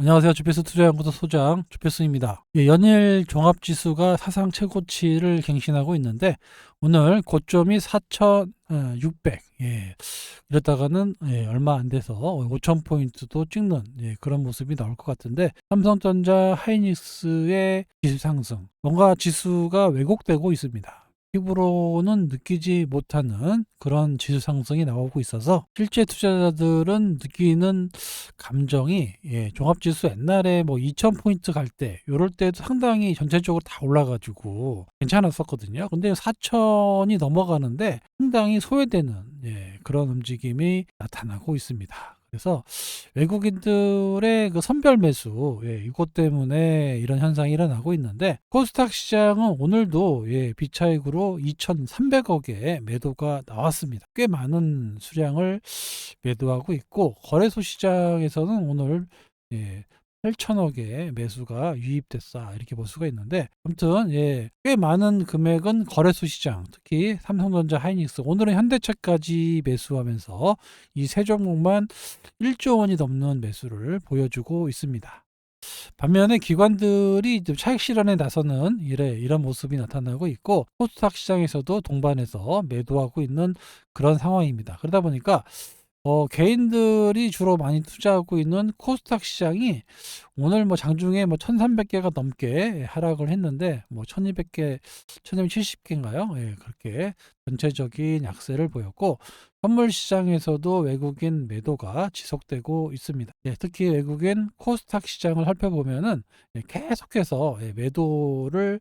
안녕하세요. 주패스 투자연구소 소장 주패스입니다. 연일 종합지수가 사상 최고치를 갱신하고 있는데 오늘 고점이 4,600. 이랬다가는 얼마 안 돼서 5,000포인트도 찍는 그런 모습이 나올 것 같은데, 삼성전자, 하이닉스의 지수 상승, 뭔가 지수가 왜곡되고 있습니다. 피부로는 느끼지 못하는 그런 지수 상승이 나오고 있어서 실제 투자자들은 느끼는 감정이, 종합지수 옛날에 뭐 2000포인트 갈 때 요럴 때도 상당히 전체적으로 다 올라가지고 괜찮았었거든요. 근데 4000이 넘어가는데 상당히 소외되는 그런 움직임이 나타나고 있습니다. 그래서 외국인들의 그 선별 매수, 이것 때문에 이런 현상이 일어나고 있는데, 코스닥 시장은 오늘도 비차익으로 2,300억의 매도가 나왔습니다. 꽤 많은 수량을 매도하고 있고, 거래소 시장에서는 오늘 8천억의 매수가 유입됐다, 이렇게 볼 수가 있는데, 아무튼 꽤 많은 금액은 거래소 시장, 특히 삼성전자, 하이닉스, 오늘은 현대차까지 매수하면서 이 세 종목만 1조 원이 넘는 매수를 보여주고 있습니다. 반면에 기관들이 좀 차익 실현에 나서는 이런 모습이 나타나고 있고, 코스닥 시장에서도 동반해서 매도하고 있는 그런 상황입니다. 그러다 보니까 개인들이 주로 많이 투자하고 있는 코스닥 시장이 오늘 뭐 장중에 뭐 1,300개가 넘게 하락을 했는데, 뭐 1,200개, 1,270개인가요? 그렇게 전체적인 약세를 보였고, 선물 시장에서도 외국인 매도가 지속되고 있습니다. 특히 외국인 코스닥 시장을 살펴보면은 계속해서 매도를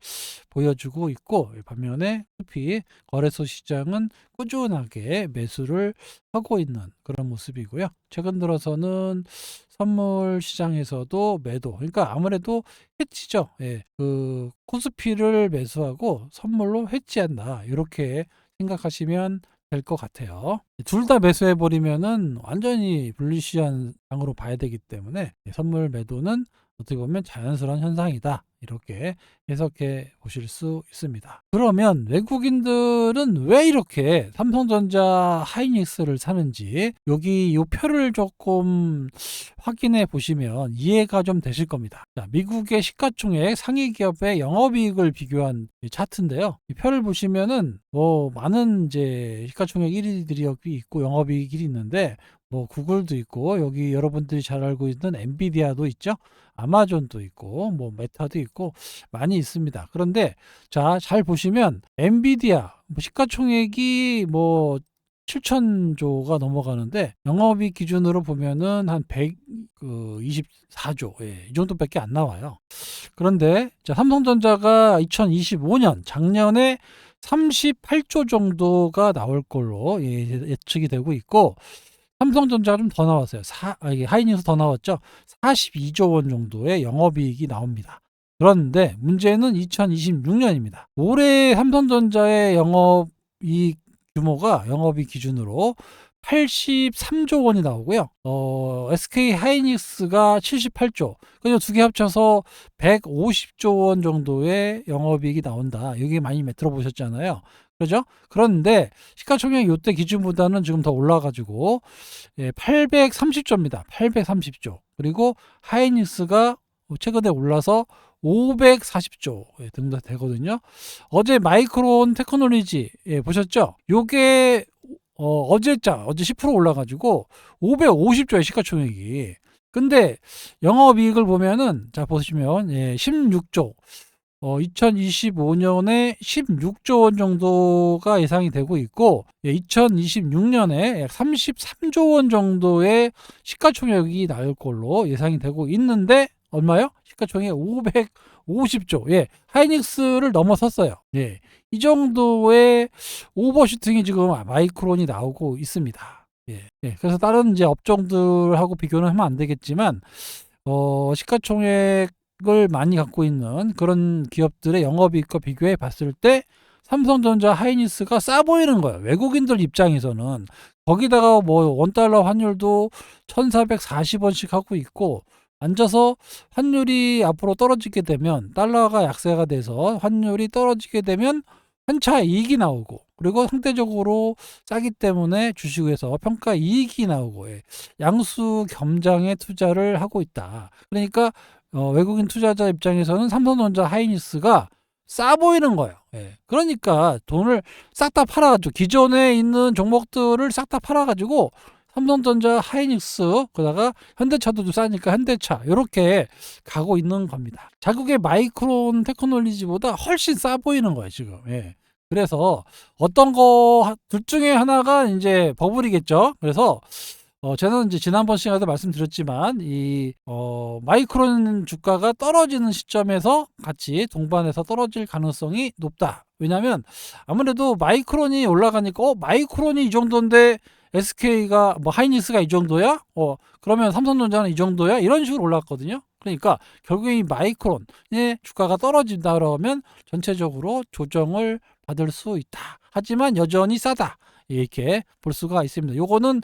보여주고 있고, 반면에 SP 거래소 시장은 꾸준하게 매수를 하고 있는 그런 모습이고요. 최근 들어서는 선물 시장에서도 매도, 그러니까 아무래도 해치죠. 그 코스피를 매수하고 선물로 해치한다, 이렇게 생각하시면 될 것 같아요. 둘 다 매수해 버리면은 완전히 불리시한 장으로 봐야 되기 때문에 선물 매도는 어떻게 보면 자연스러운 현상이다, 이렇게 해석해 보실 수 있습니다. 그러면 외국인들은 왜 이렇게 삼성전자, 하이닉스를 사는지 여기 이 표를 조금 확인해 보시면 이해가 좀 되실 겁니다. 자, 미국의 시가총액 상위 기업의 영업이익을 비교한 차트인데요. 이 표를 보시면은 뭐 많은 이제 시가총액 1위들이 여기 있고 영업이익 1위 있는데, 뭐 구글도 있고, 여기 여러분들이 잘 알고 있는 엔비디아도 있죠. 아마존도 있고, 뭐 메타도 있고, 많이 있습니다. 그런데 자, 잘 보시면 엔비디아 시가총액이 뭐 7천조가 넘어가는데 영업이익 기준으로 보면은 한 124조, 이 정도밖에 안 나와요. 그런데 자, 삼성전자가 2025년 작년에 38조 정도가 나올 걸로 예측이 되고 있고, 삼성전자가 좀 더 나왔어요. 이게 하이닉스 더 나왔죠. 42조 원 정도의 영업이익이 나옵니다. 그런데 문제는 2026년입니다. 올해 삼성전자의 영업이익 규모가 영업이익 기준으로 83조 원이 나오고요. SK 하이닉스가 78조. 그냥 두 개 합쳐서 150조 원 정도의 영업이익이 나온다. 여기 많이 들어보셨잖아요. 그죠? 그런데 시가총액 요때 기준보다는 지금 더 올라가지고 830조입니다. 830조. 그리고 하이닉스가 최근에 올라서 540조 정도 되거든요. 어제 마이크론 테크놀로지 보셨죠? 요게 어제 10% 올라가지고 550조의 시가총액이. 근데 영업이익을 보면은 자 보시면 16조, 2025년에 16조 원 정도가 예상이 되고 있고, 2026년에 약 33조 원 정도의 시가총액이 나올 걸로 예상이 되고 있는데, 얼마요? 시가총액 550조. 하이닉스를 넘어섰어요. 이 정도의 오버슈팅이 지금 마이크론이 나오고 있습니다. 그래서 다른 이제 업종들하고 비교는 하면 안 되겠지만, 시가총액을 많이 갖고 있는 그런 기업들의 영업이익과 비교해 봤을 때 삼성전자, 하이닉스가 싸 보이는 거예요. 외국인들 입장에서는. 거기다가 뭐 원달러 환율도 1,440원씩 하고 있고, 앉아서 환율이 앞으로 떨어지게 되면, 달러가 약세가 돼서 환율이 떨어지게 되면 한차 이익이 나오고, 그리고 상대적으로 싸기 때문에 주식에서 평가 이익이 나오고 양수 겸장의 투자를 하고 있다. 그러니까 외국인 투자자 입장에서는 삼성전자 하이닉스가 싸 보이는 거예요. 그러니까 돈을 싹 다 팔아가지고 기존에 있는 종목들을 싹 다 팔아가지고 삼성전자 하이닉스 그다가 현대차도 싸니까 현대차 이렇게 가고 있는 겁니다. 자국의 마이크론 테크놀로지보다 훨씬 싸 보이는 거예요 지금. 그래서 어떤 거 둘 중에 하나가 이제 버블이겠죠. 그래서 저는 이제 지난번 시간에도 말씀드렸지만 이 마이크론 주가가 떨어지는 시점에서 같이 동반해서 떨어질 가능성이 높다. 왜냐하면 아무래도 마이크론이 올라가니까 마이크론이 이 정도인데 SK가 뭐 하이닉스가 이 정도야? 그러면 삼성전자는 이 정도야? 이런 식으로 올랐거든요. 그러니까 결국에 이 마이크론의 주가가 떨어진다 그러면 전체적으로 조정을 받을 수 있다. 하지만 여전히 싸다. 이렇게 볼 수가 있습니다. 요거는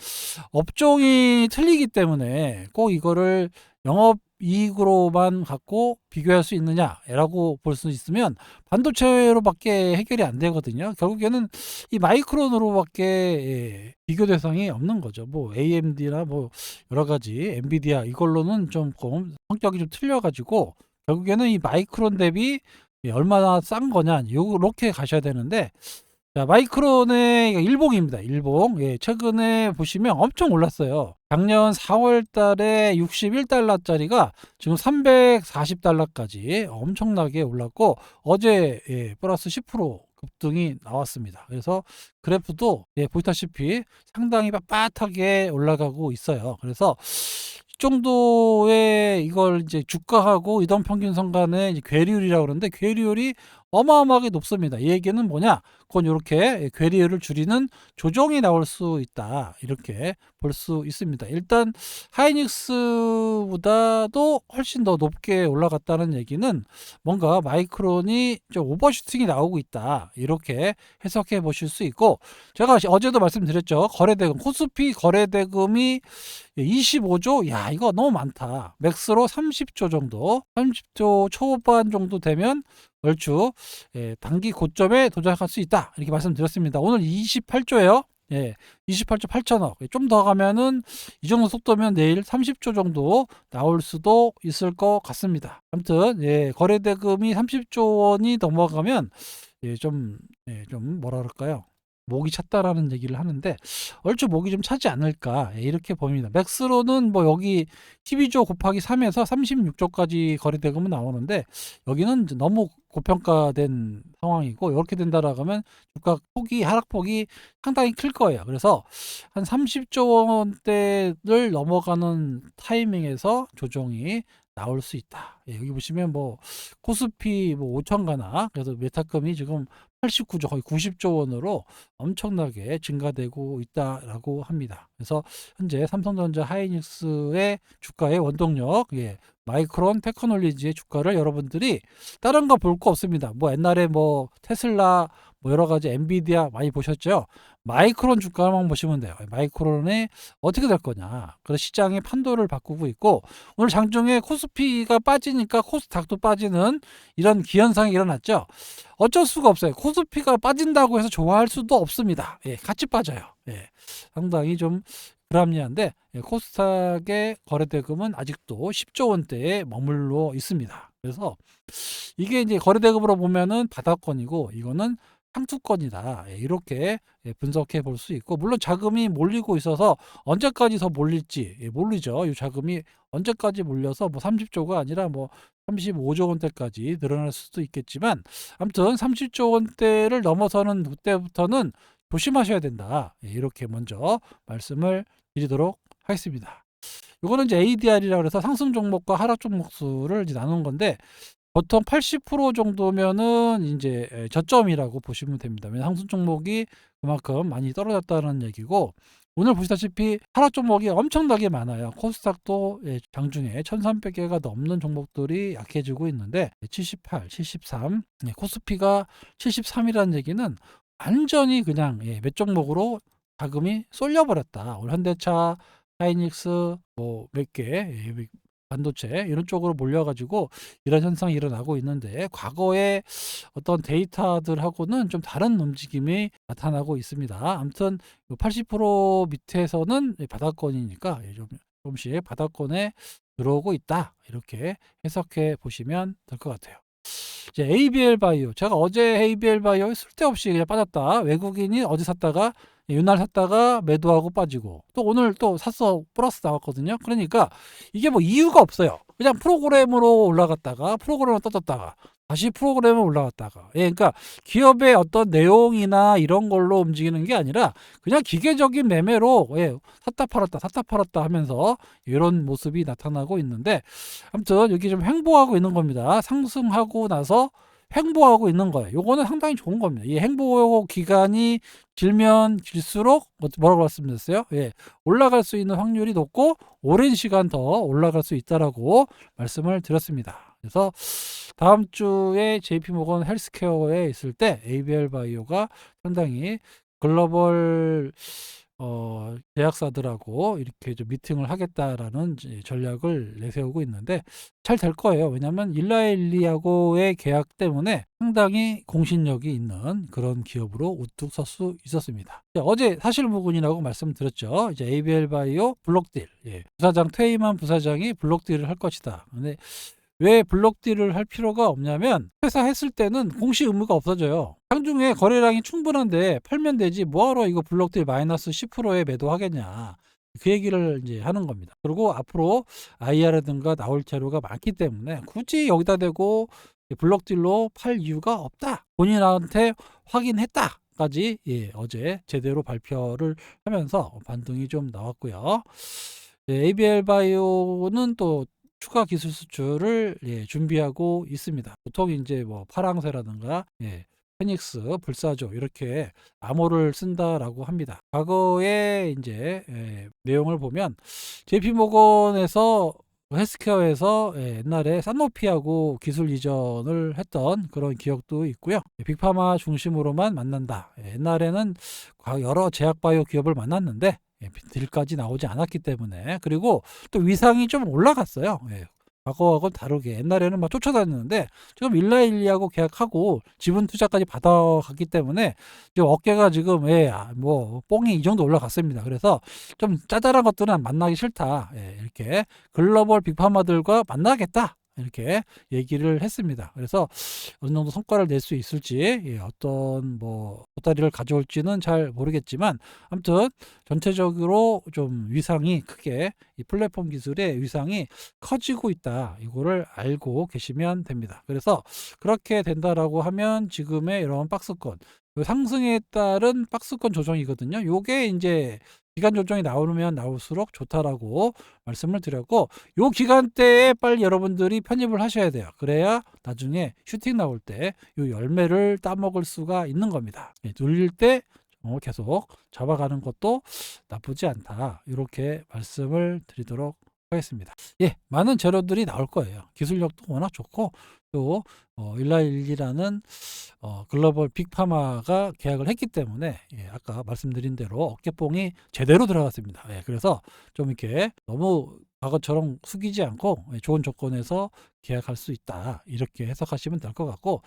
업종이 틀리기 때문에 꼭 이거를 영업이익으로만 갖고 비교할 수 있느냐라고 볼 수 있으면 반도체로밖에 해결이 안 되거든요. 결국에는 이 마이크론으로밖에 비교 대상이 없는 거죠. 뭐 AMD나 뭐 여러 가지 엔비디아 이걸로는 좀 성격이 좀 틀려가지고 결국에는 이 마이크론 대비 얼마나 싼 거냐 요렇게 가셔야 되는데, 자, 마이크론의 일봉입니다. 일봉. 최근에 보시면 엄청 올랐어요. 작년 4월 달에 61달러짜리가 지금 340달러까지 엄청나게 올랐고, 어제 플러스 10% 급등이 나왔습니다. 그래서 그래프도 보시다시피 상당히 빳빳하게 올라가고 있어요. 그래서 이 정도의 이걸 이제 주가하고 이동 평균선 간의 이제 괴리율이라고 그러는데, 괴리율이 어마어마하게 높습니다. 이 얘기는 뭐냐? 그건 이렇게 괴리율을 줄이는 조정이 나올 수 있다. 이렇게 볼 수 있습니다. 일단 하이닉스보다도 훨씬 더 높게 올라갔다는 얘기는 뭔가 마이크론이 좀 오버슈팅이 나오고 있다. 이렇게 해석해 보실 수 있고, 제가 어제도 말씀드렸죠. 거래대금, 코스피 거래대금이 25조? 야, 이거 너무 많다. 맥스로 30조 정도, 30조 초반 정도 되면 얼추 단기 고점에 도달할 수 있다. 이렇게 말씀드렸습니다. 오늘 28조예요. 28조 8천억. 좀 더 가면은 이 정도 속도면 내일 30조 정도 나올 수도 있을 것 같습니다. 아무튼 거래대금이 30조 원이 넘어가면 좀 뭐라 그럴까요? 목이 찼다라는 얘기를 하는데 얼추 목이 좀 차지 않을까 이렇게 봅니다. 맥스로는 뭐 여기 12조 곱하기 3에서 36조까지 거래대금은 나오는데 여기는 너무 고평가된 상황이고, 이렇게 된다라고 하면 주가 폭이 하락폭이 상당히 클 거예요. 그래서 한 30조 원대를 넘어가는 타이밍에서 조정이 나올 수 있다. 여기 보시면 뭐 코스피 뭐 5천 가나, 그래서 메타금이 지금 89조 거의 90조 원으로 엄청나게 증가되고 있다라고 합니다. 그래서 현재 삼성전자 하이닉스의 주가의 원동력, 마이크론 테크놀로지의 주가를 여러분들이 다른 거 볼 거 없습니다. 뭐 옛날에 뭐 테슬라 뭐 여러 가지 엔비디아 많이 보셨죠? 마이크론 주가만 보시면 돼요. 마이크론이 어떻게 될 거냐. 그래서 시장의 판도를 바꾸고 있고, 오늘 장중에 코스피가 빠지니까 코스닥도 빠지는 이런 기현상이 일어났죠. 어쩔 수가 없어요. 코스피가 빠진다고 해서 좋아할 수도 없습니다. 같이 빠져요. 상당히 좀 불합리한데, 코스닥의 거래대금은 아직도 10조 원대에 머물러 있습니다. 그래서 이게 이제 거래대금으로 보면은 바닥권이고 이거는 상투권이다. 이렇게 분석해 볼 수 있고, 물론 자금이 몰리고 있어서 언제까지 더 몰릴지 모르죠. 이 자금이 언제까지 몰려서 뭐 30조가 아니라 뭐 35조 원대까지 늘어날 수도 있겠지만, 아무튼 30조 원대를 넘어서는 그때부터는 조심하셔야 된다. 이렇게 먼저 말씀을 드리도록 하겠습니다. 이거는 이제 ADR이라고 해서 상승 종목과 하락 종목 수를 이제 나눈 건데, 보통 80% 정도면은 이제 저점이라고 보시면 됩니다. 왜냐하면 상승 종목이 그만큼 많이 떨어졌다는 얘기고, 오늘 보시다시피 하락 종목이 엄청나게 많아요. 코스닥도 장중에 1300개가 넘는 종목들이 약해지고 있는데 78, 73, 코스피가 73이라는 얘기는 완전히 그냥 몇 종목으로 자금이 쏠려버렸다. 오늘 현대차, 하이닉스 뭐 몇 개 반도체 이런 쪽으로 몰려 가지고 이런 현상이 일어나고 있는데, 과거의 어떤 데이터들하고는 좀 다른 움직임이 나타나고 있습니다. 아무튼 80% 밑에서는 바닥권이니까 조금씩 바닥권에 들어오고 있다, 이렇게 해석해 보시면 될 것 같아요. 이제 ABL 바이오, 제가 어제 ABL 바이오 쓸데없이 그냥 빠졌다, 외국인이 어제 샀다가 윤날 샀다가 매도하고 빠지고, 또 오늘 또 샀어 플러스 나왔거든요. 그러니까 이게 뭐 이유가 없어요. 그냥 프로그램으로 올라갔다가 프로그램으로 떠졌다가 다시 프로그램으로 올라갔다가, 그러니까 기업의 어떤 내용이나 이런 걸로 움직이는 게 아니라 그냥 기계적인 매매로 샀다 팔았다 하면서 이런 모습이 나타나고 있는데, 아무튼 여기 좀 횡보하고 있는 겁니다. 상승하고 나서 횡보하고 있는 거예요. 요거는 상당히 좋은 겁니다. 이 횡보 기간이 길면 길수록 뭐라고 말씀드렸어요? 올라갈 수 있는 확률이 높고 오랜 시간 더 올라갈 수 있다라고 말씀을 드렸습니다. 그래서 다음 주에 JP모건 헬스케어에 있을 때 ABL 바이오가 상당히 글로벌 제약사들하고 이렇게 좀 미팅을 하겠다라는 전략을 내세우고 있는데 잘 될 거예요. 왜냐하면 일라일리하고의 계약 때문에 상당히 공신력이 있는 그런 기업으로 우뚝 설 수 있었습니다. 어제 사실무근이라고 말씀드렸죠. 이제 ABL 바이오 블록딜, 부사장 퇴임한 부사장이 블록딜을 할 것이다. 근데 왜 블록딜을 할 필요가 없냐면, 회사 했을 때는 공시 의무가 없어져요. 장중에 거래량이 충분한데 팔면 되지, 뭐하러 이거 블록딜 마이너스 10%에 매도하겠냐, 그 얘기를 이제 하는 겁니다. 그리고 앞으로 IR이라든가 나올 자료가 많기 때문에 굳이 여기다 대고 블록딜로 팔 이유가 없다, 본인한테 확인했다 까지 어제 제대로 발표를 하면서 반등이 좀 나왔고요. ABL 바이오는 또 추가 기술 수출을 준비하고 있습니다. 보통 이제 뭐 파랑새라든가 페닉스, 불사조 이렇게 암호를 쓴다라고 합니다. 과거에 이제 내용을 보면 JP모건에서 헬스케어에서 옛날에 산노피하고 기술 이전을 했던 그런 기억도 있고요. 빅파마 중심으로만 만난다. 옛날에는 여러 제약바이오 기업을 만났는데 딜까지 나오지 않았기 때문에, 그리고 또 위상이 좀 올라갔어요. 과거하고는 다르게 옛날에는 막 쫓아다녔는데 지금 일라일리하고 계약하고 지분 투자까지 받아갔기 때문에 지금 어깨가 지금 뭐 뽕이 이 정도 올라갔습니다. 그래서 좀 짜잘한 것들은 만나기 싫다, 이렇게 글로벌 빅파마들과 만나겠다, 이렇게 얘기를 했습니다. 그래서 어느 정도 성과를 낼 수 있을지, 어떤 뭐 보따리를 가져올지는 잘 모르겠지만, 아무튼 전체적으로 좀 위상이 크게, 이 플랫폼 기술의 위상이 커지고 있다, 이거를 알고 계시면 됩니다. 그래서 그렇게 된다라고 하면 지금의 이런 박스권, 상승에 따른 박스권 조정이거든요. 요게 이제 기간 조정이 나오면 나올수록 좋다라고 말씀을 드렸고, 요 기간대에 빨리 여러분들이 편입을 하셔야 돼요. 그래야 나중에 슈팅 나올 때 요 열매를 따먹을 수가 있는 겁니다. 눌릴 때 계속 잡아가는 것도 나쁘지 않다, 이렇게 말씀을 드리도록 하겠습니다. 많은 재료들이 나올 거예요. 기술력도 워낙 좋고, 또 일라일리라는 글로벌 빅파마가 계약을 했기 때문에 아까 말씀드린 대로 어깨뽕이 제대로 들어갔습니다. 그래서 좀 이렇게 너무 과거처럼 숙이지 않고 좋은 조건에서 계약할 수 있다, 이렇게 해석하시면 될 것 같고,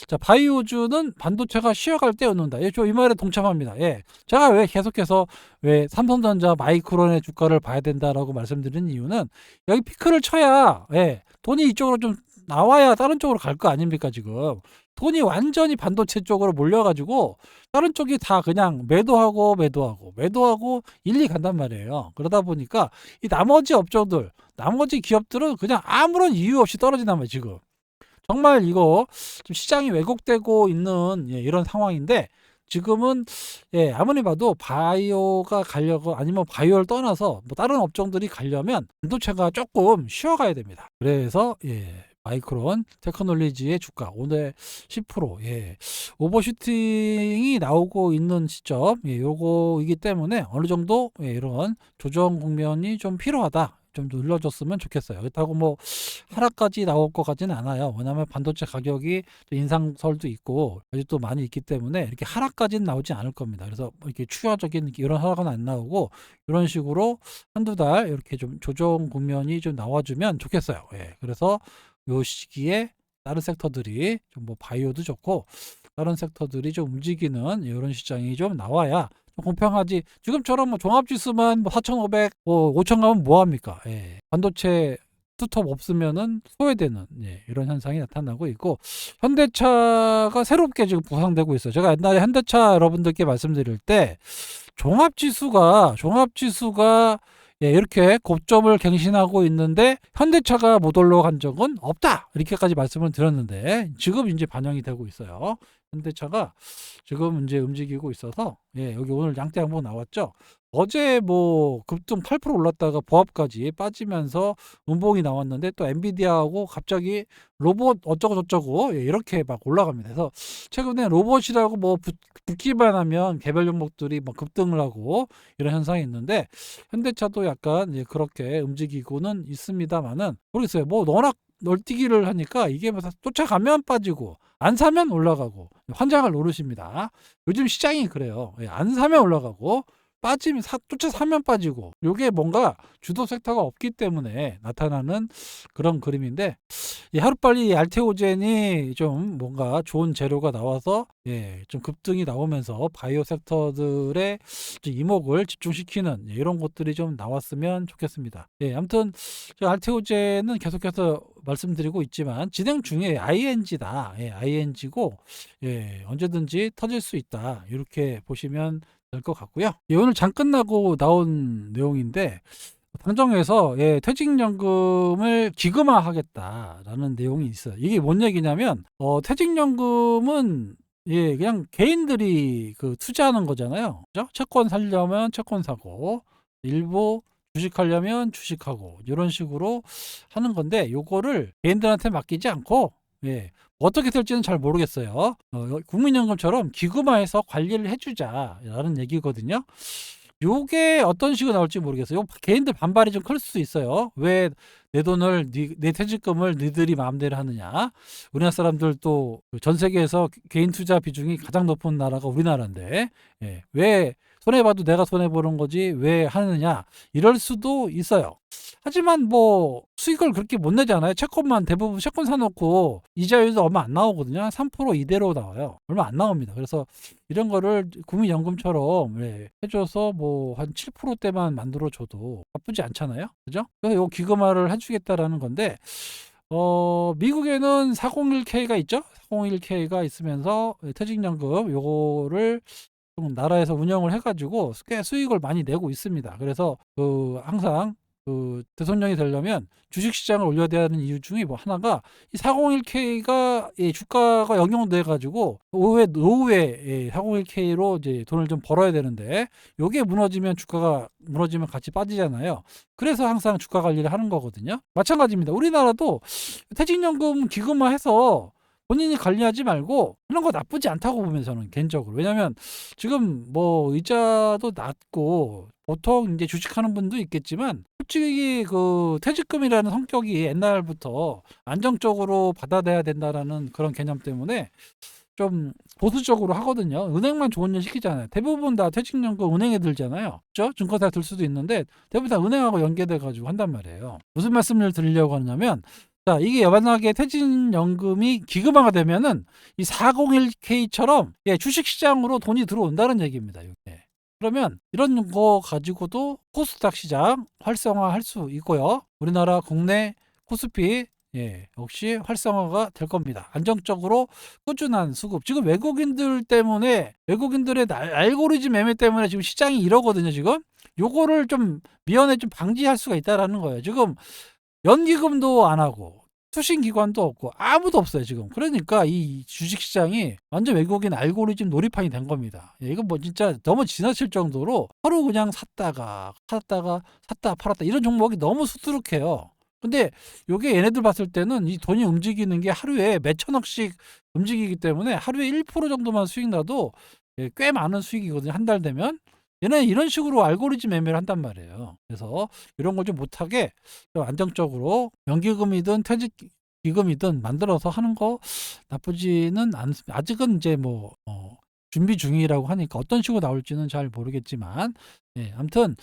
자, 바이오주는 반도체가 쉬어갈 때 얻는다. 저 이 말에 동참합니다. 제가 왜 계속해서 왜 삼성전자, 마이크론의 주가를 봐야 된다라고 말씀드린 이유는, 여기 피크를 쳐야 돈이 이쪽으로 좀 나와야 다른 쪽으로 갈 거 아닙니까? 지금 돈이 완전히 반도체 쪽으로 몰려가지고 다른 쪽이 다 그냥 매도하고 일리 간단 말이에요. 그러다 보니까 이 나머지 업종들, 나머지 기업들은 그냥 아무런 이유 없이 떨어진단 말이에요. 지금 정말 이거 좀 시장이 왜곡되고 있는 이런 상황인데, 지금은 아무리 봐도 바이오가 가려고, 아니면 바이오를 떠나서 뭐 다른 업종들이 가려면 반도체가 조금 쉬어가야 됩니다. 그래서 마이크론 테크놀로지의 주가 오늘 10% 오버슈팅이 나오고 있는 시점, 요거이기 때문에 어느 정도 이런 조정 국면이 좀 필요하다, 좀 눌러줬으면 좋겠어요. 그렇다고 뭐 하락까지 나올 것 같지는 않아요. 왜냐하면 반도체 가격이 또 인상설도 있고 아직도 많이 있기 때문에 이렇게 하락까지는 나오지 않을 겁니다. 그래서 뭐 이렇게 추가적인 이런 하락은 안 나오고 이런 식으로 한두 달 이렇게 좀 조정 국면이 좀 나와주면 좋겠어요. 예, 그래서 요 시기에 다른 섹터들이 좀 뭐 바이오도 좋고 다른 섹터들이 좀 움직이는 이런 시장이 좀 나와야 좀 공평하지. 지금처럼 뭐 종합지수만 뭐 4,500, 뭐 5,000 가면 뭐 합니까? 예. 반도체 투톱 없으면은 소외되는 예, 이런 현상이 나타나고 있고 현대차가 새롭게 지금 부상되고 있어요. 제가 옛날에 현대차 여러분들께 말씀드릴 때 종합지수가 예, 이렇게 고점을 갱신하고 있는데 현대차가 못 올라간 적은 없다. 이렇게까지 말씀을 드렸는데 지금 이제 반영이 되고 있어요. 현대차가 지금 이제 움직이고 있어서 예, 여기 오늘 양대 항목 나왔죠. 어제 뭐 급등 8% 올랐다가 보합까지 빠지면서 음봉이 나왔는데 또 엔비디아하고 갑자기 로봇 어쩌고 저쩌고 예, 이렇게 막 올라갑니다. 그래서 최근에 로봇이라고 뭐 붙기만 하면 개별 종목들이 뭐 급등을 하고 이런 현상이 있는데 현대차도 약간 이제 그렇게 움직이고는 있습니다만은 모르겠어요. 뭐 워낙 널뛰기를 하니까 이게 뭐 쫓아가면 빠지고 안 사면 올라가고 환장을 노르십니다. 요즘 시장이 그래요. 예, 안 사면 올라가고 빠지면 쫓아 사면 빠지고 요게 뭔가 주도 섹터가 없기 때문에 나타나는 그런 그림인데 하루빨리 알테오젠이 좀 뭔가 좋은 재료가 나와서 예, 좀 급등이 나오면서 바이오 섹터들의 이목을 집중시키는 예, 이런 것들이 좀 나왔으면 좋겠습니다. 예, 아무튼 알테오젠은 계속해서 말씀드리고 있지만 진행 중에 ING다. 예, ING고 예, 언제든지 터질 수 있다. 이렇게 보시면 될 것 같고요. 예, 오늘 장 끝나고 나온 내용인데 당정에서 예, 퇴직연금을 기금화하겠다라는 내용이 있어요. 이게 뭔 얘기냐면 퇴직연금은 예, 그냥 개인들이 그 투자하는 거잖아요. 그죠? 채권 살려면 채권 사고 일부 주식하려면 주식하고 이런 식으로 하는 건데 요거를 개인들한테 맡기지 않고 예, 어떻게 될지는 잘 모르겠어요. 국민연금처럼 기금화해서 관리를 해주자라는 얘기거든요. 요게 어떤 식으로 나올지 모르겠어요. 개인들 반발이 좀 클 수 있어요. 왜 내 돈을 내 퇴직금을 니들이 마음대로 하느냐. 우리나라 사람들 또 전 세계에서 개인 투자 비중이 가장 높은 나라가 우리나라인데 예, 왜 손해봐도 내가 손해보는 거지 왜 하느냐 이럴 수도 있어요. 하지만 뭐 수익을 그렇게 못 내잖아요. 채권만 대부분 채권 사놓고 이자율도 얼마 안 나오거든요. 3% 이대로 나와요. 얼마 안 나옵니다. 그래서 이런 거를 국민연금처럼 예, 해줘서 뭐 한 7%대만 만들어줘도 나쁘지 않잖아요. 그죠? 그래서 요 기금화를 해주겠다라는 건데 미국에는 401k가 있죠. 401k가 있으면서 퇴직연금 요거를 좀 나라에서 운영을 해가지고 꽤 수익을 많이 내고 있습니다. 그래서 그 항상 그 대통령이 되려면 주식시장을 올려야 되는 이유 중에 뭐 하나가 이 401k가 예, 주가가 영향돼 가지고 노후에 401k로 이제 돈을 좀 벌어야 되는데 요게 무너지면 주가가 무너지면 같이 빠지잖아요. 그래서 항상 주가 관리를 하는 거거든요. 마찬가지입니다. 우리나라도 퇴직연금 기금화해서 본인이 관리하지 말고 그런 거 나쁘지 않다고 보면 저는 개인적으로. 왜냐면 지금 뭐 이자도 낮고 보통 이제 주식하는 분도 있겠지만 솔직히 그 퇴직금이라는 성격이 옛날부터 안정적으로 받아내야 된다라는 그런 개념 때문에 좀 보수적으로 하거든요. 은행만 좋은 일 시키잖아요. 대부분 다 퇴직연금 은행에 들잖아요. 그렇죠? 증권사에 들 수도 있는데 대부분 다 은행하고 연계돼 가지고 한단 말이에요. 무슨 말씀을 드리려고 하냐면 자, 이게 만약에 퇴직연금이 기금화가 되면은 이 401k처럼 예, 주식시장으로 돈이 들어온다는 얘기입니다. 이게. 그러면 이런 거 가지고도 코스닥 시장 활성화할 수 있고요. 우리나라 국내 코스피 예, 역시 활성화가 될 겁니다. 안정적으로 꾸준한 수급. 지금 외국인들 때문에 외국인들의 알고리즘 매매 때문에 지금 시장이 이러거든요. 지금 요거를 좀 미연에 좀 방지할 수가 있다라는 거예요. 지금 연기금도 안 하고 투신기관도 없고 아무도 없어요 지금. 그러니까 이 주식시장이 완전 외국인 알고리즘 놀이판이 된 겁니다. 이거 뭐 진짜 너무 지나칠 정도로 하루 그냥 샀다가 샀다 팔았다 이런 종목이 너무 수두룩해요. 근데 요게 얘네들 봤을 때는 이 돈이 움직이는 게 하루에 몇 천억씩 움직이기 때문에 하루에 1% 정도만 수익 나도 꽤 많은 수익이거든요. 한 달 되면. 얘는 이런 식으로 알고리즘 매매를 한단 말이에요. 그래서 이런 걸 좀 못하게 좀 안정적으로 연기금이든 퇴직기금이든 만들어서 하는 거 나쁘지는 않습니다. 아직은 이제 뭐 준비 중이라고 하니까 어떤 식으로 나올지는 잘 모르겠지만, 예, 아무튼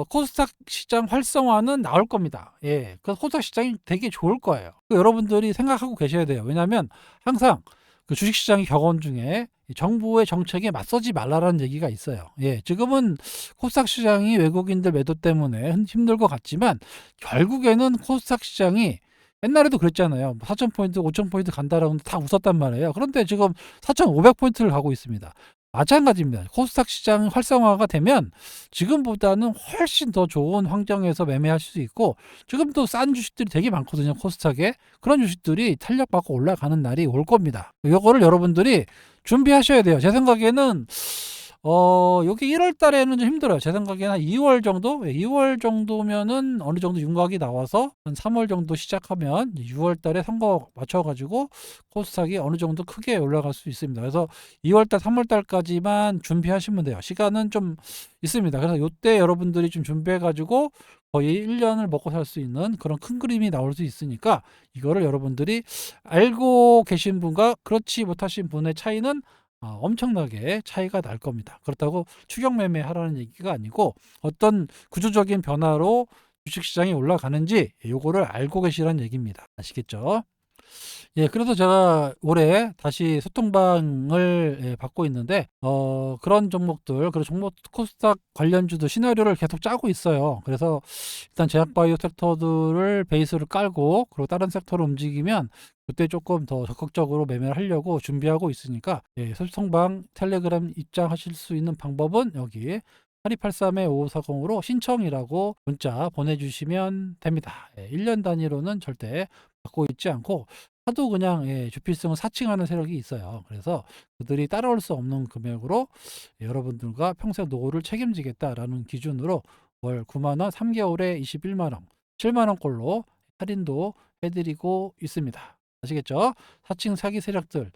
코스닥 시장 활성화는 나올 겁니다. 예. 그 코스닥 시장이 되게 좋을 거예요. 그 여러분들이 생각하고 계셔야 돼요. 왜냐하면 항상 그 주식 시장의 격언 중에 이 정부의 정책에 맞서지 말라라는 얘기가 있어요. 예. 지금은 코스닥 시장이 외국인들 매도 때문에 힘들 것 같지만 결국에는 코스닥 시장이 옛날에도 그랬잖아요. 4,000포인트, 5,000포인트 간다라고 다 웃었단 말이에요. 그런데 지금 4,500포인트를 가고 있습니다. 마찬가지입니다. 코스닥 시장 활성화가 되면 지금보다는 훨씬 더 좋은 환경에서 매매하실 수 있고, 지금도 싼 주식들이 되게 많거든요, 코스닥에. 그런 주식들이 탄력받고 올라가는 날이 올 겁니다. 요거를 여러분들이 준비하셔야 돼요. 제 생각에는 요게 1월 달에는 좀 힘들어요. 제 생각에는 한 2월 정도? 예, 2월 정도면은 어느 정도 윤곽이 나와서 한 3월 정도 시작하면 6월 달에 선거 맞춰 가지고 코스닥이 어느 정도 크게 올라갈 수 있습니다. 그래서 2월 달, 3월 달까지만 준비하시면 돼요. 시간은 좀 있습니다. 그래서 요때 여러분들이 좀 준비해 가지고 거의 1 년을 먹고 살 수 있는 그런 큰 그림이 나올 수 있으니까, 이거를 여러분들이 알고 계신 분과 그렇지 못하신 분의 차이는 엄청나게 차이가 날 겁니다. 그렇다고 추격 매매하라는 얘기가 아니고, 어떤 구조적인 변화로 주식시장이 올라가는지 요거를 알고 계시라는 얘기입니다. 아시겠죠? 예, 그래서 제가 올해 다시 소통방을 받고 있는데, 그런 종목들, 그리고 종목 코스닥 관련주도 시나리오를 계속 짜고 있어요. 그래서 일단 제약바이오 섹터들을 베이스를 깔고, 그리고 다른 섹터로 움직이면 그때 조금 더 적극적으로 매매를 하려고 준비하고 있으니까, 예, 소통방 텔레그램 입장하실 수 있는 방법은 여기 8283-5540으로 신청이라고 문자 보내주시면 됩니다. 예, 1년 단위로는 절대 받고 있지 않고, 하도 그냥, 예, 주필성을 사칭하는 세력이 있어요. 그래서 그들이 따라올 수 없는 금액으로 여러분들과 평생 노후를 책임지겠다라는 기준으로 월 9만 원, 3개월에 21만 원, 7만 원꼴로 할인도 해드리고 있습니다. 아시겠죠? 사칭 사기 세력들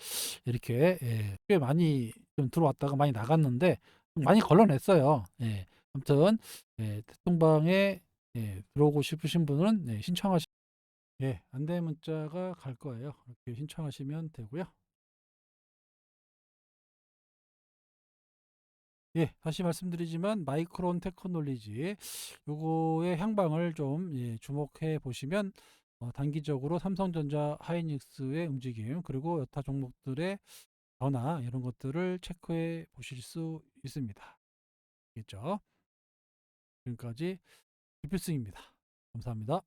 이렇게, 예, 꽤 많이 좀 들어왔다가 많이 나갔는데 많이 걸러냈어요. 예, 아무튼, 예, 대통방에, 예, 들어오고 싶으신 분은, 예, 신청하시. 예, 안내 문자가 갈 거예요. 이렇게 신청하시면 되고요. 예, 다시 말씀드리지만 마이크론 테크놀리지 요거의 향방을 좀, 예, 주목해 보시면 단기적으로 삼성전자 하이닉스의 움직임, 그리고 여타 종목들의 변화, 이런 것들을 체크해 보실 수 있습니다. 알겠죠? 지금까지 주필승입니다. 감사합니다.